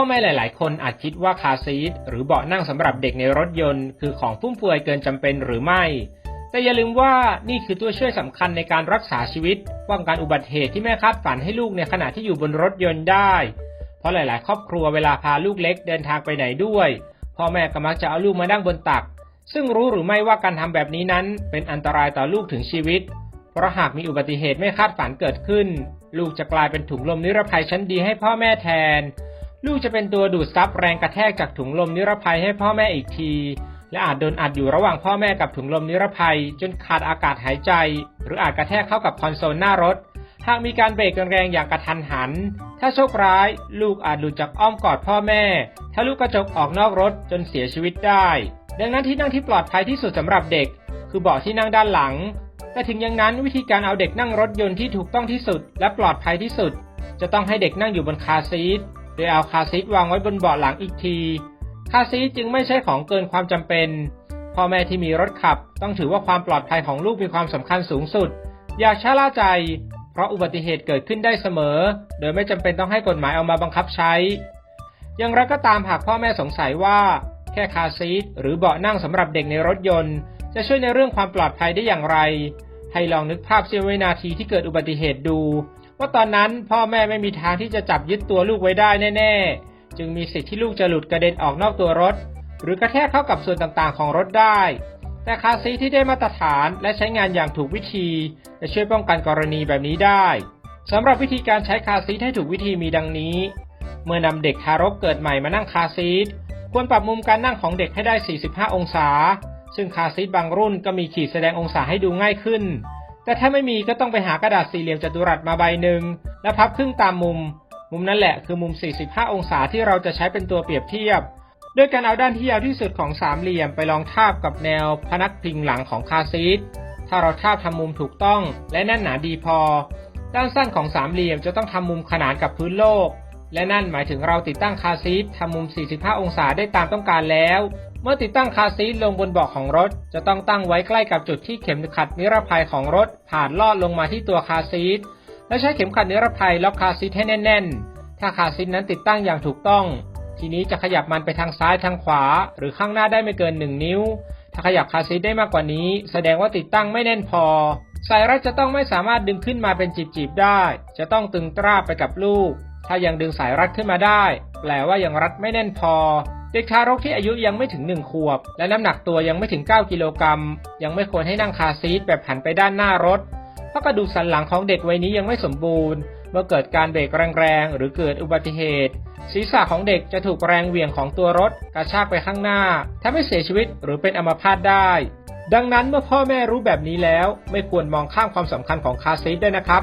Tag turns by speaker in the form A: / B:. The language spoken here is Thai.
A: อแม่หลายๆคนอาจคิดว่าคาร์ซีทหรือเบาะนั่งสำหรับเด็กในรถยนต์คือของฟุ่มเฟือยเกินจำเป็นหรือไม่แต่อย่าลืมว่านี่คือตัวช่วยสำคัญในการรักษาชีวิตป้องกันอุบัติเหตุที่ไม่คาดฝันให้ลูกในขณะที่อยู่บนรถยนต์ได้เพราะหลายๆครอบครัวเวลาพาลูกเล็กเดินทางไปไหนด้วยพ่อแม่ก็มักจะเอาลูกมานั่งบนตักซึ่งรู้หรือไม่ว่าการทำแบบนี้นั้นเป็นอันตรายต่อลูกถึงชีวิตเพราะหากมีอุบัติเหตุไม่คาดฝันเกิดขึ้นลูกจะกลายเป็นถุงลมนิรภัยชั้นดีให้พ่อแม่แทนลูกจะเป็นตัวดูดซับแรงกระแทกจากถุงลมนิรภัยให้พ่อแม่อีกทีและอาจโดนอัดอยู่ระหว่างพ่อแม่กับถุงลมนิรภัยจนขาดอากาศหายใจหรืออาจกระแทกเข้ากับคอนโซลหน้ารถหากมีการเบรกแรงๆอย่างกระทันหันถ้าโชคร้ายลูกอาจหลุดจากอ้อมกอดพ่อแม่ทะลุกระจกออกนอกรถจนเสียชีวิตได้ดังนั้นที่นั่งที่ปลอดภัยที่สุดสำหรับเด็กคือเบาะที่นั่งด้านหลังแต่ถึงอย่างนั้นวิธีการเอาเด็กนั่งรถยนต์ที่ถูกต้องที่สุดและปลอดภัยที่สุดจะต้องให้เด็กนั่งอยู่บนคาร์ซีทโดยเอาคาร์ซีทวางไว้บนเบาะหลังอีกทีคาร์ซีทจึงไม่ใช่ของเกินความจำเป็นพ่อแม่ที่มีรถขับต้องถือว่าความปลอดภัยของลูกมีความสำคัญสูงสุดอย่าชะล่าใจเพราะอุบัติเหตุเกิดขึ้นได้เสมอโดยไม่จำเป็นต้องให้กฎหมายเอามาบังคับใช้อย่างไรก็ตามหากพ่อแม่สงสัยว่าแค่คาร์ซีทหรือเบาะนั่งสำหรับเด็กในรถยนต์จะช่วยในเรื่องความปลอดภัยได้อย่างไรให้ลองนึกภาพเสี้ยววินาทีที่เกิดอุบัติเหตุดูว่าตอนนั้นพ่อแม่ไม่มีทางที่จะจับยึดตัวลูกไว้ได้แน่ๆจึงมีสิทธิ์ที่ลูกจะหลุดกระเด็นออกนอกตัวรถหรือกระแทกเข้ากับส่วนต่างๆของรถได้แต่คาร์ซีทที่ได้มาตรฐานและใช้งานอย่างถูกวิธีจะช่วยป้องกันกรณีแบบนี้ได้สำหรับวิธีการใช้คาร์ซีทให้ถูกวิธีมีดังนี้เมื่อนำเด็กทารกเกิดใหม่มานั่งคาร์ซีทควรปรับมุมการนั่งของเด็กให้ได้45องศาซึ่งคาร์ซีทบางรุ่นก็มีขีดแสดงองศาให้ดูง่ายขึ้นแต่ถ้าไม่มีก็ต้องไปหากระดาษสี่เหลี่ยมจัตุรัสมาใบหนึ่งและพับครึ่งตามมุมนั่นแหละคือมุม45องศาที่เราจะใช้เป็นตัวเปรียบเทียบโดยการเอาด้านที่ยาวที่สุดของสามเหลี่ยมไปลองทาบกับแนวพนักพิงหลังของคาร์ซีทถ้าเราทาบทำมุมถูกต้องและแน่นหนาดีพอด้านสั้นของสามเหลี่ยมจะต้องทำมุมขนานกับพื้นโลกและนั่นหมายถึงเราติดตั้งคาร์ซีททำมุม45องศาได้ตามต้องการแล้วเมื่อติดตั้งคาร์ซีทลงบนเบาะของรถจะต้องตั้งไว้ใกล้กับจุดที่เข็มขัดนิรภัยของรถผ่านลอดลงมาที่ตัวคาร์ซีทและใช้เข็มขัดนิรภัยล็อกคาร์ซีทให้แน่นๆถ้าคาร์ซีทนั้นติดตั้งอย่างถูกต้องทีนี้จะขยับมันไปทางซ้ายทางขวาหรือข้างหน้าได้ไม่เกิน1นิ้วถ้าขยับคาร์ซีทได้มากกว่านี้แสดงว่าติดตั้งไม่แน่นพอสายรัดจะต้องไม่สามารถดึงขึ้นมาเป็นจีบๆได้จะต้องตึงตราบไปกับลูกถ้ายังดึงสายรัดขึ้นมาได้แปลว่ายังรัดไม่แน่นพอเด็กทารกที่อายุยังไม่ถึง1ขวบและน้ำหนักตัวยังไม่ถึง9กิโลกรัมยังไม่ควรให้นั่งคาร์ซีทแบบหันไปด้านหน้ารถเพราะกระดูกสันหลังของเด็กวัยนี้ยังไม่สมบูรณ์เมื่อเกิดการเบรกแรงๆหรือเกิดอุบัติเหตุศีรษะของเด็กจะถูกแรงเหวี่ยงของตัวรถกระชากไปข้างหน้าทำให้เสียชีวิตหรือเป็นอัมพาตได้ดังนั้นเมื่อพ่อแม่รู้แบบนี้แล้วไม่ควรมองข้ามความสำคัญของคาร์ซีทด้วยนะครับ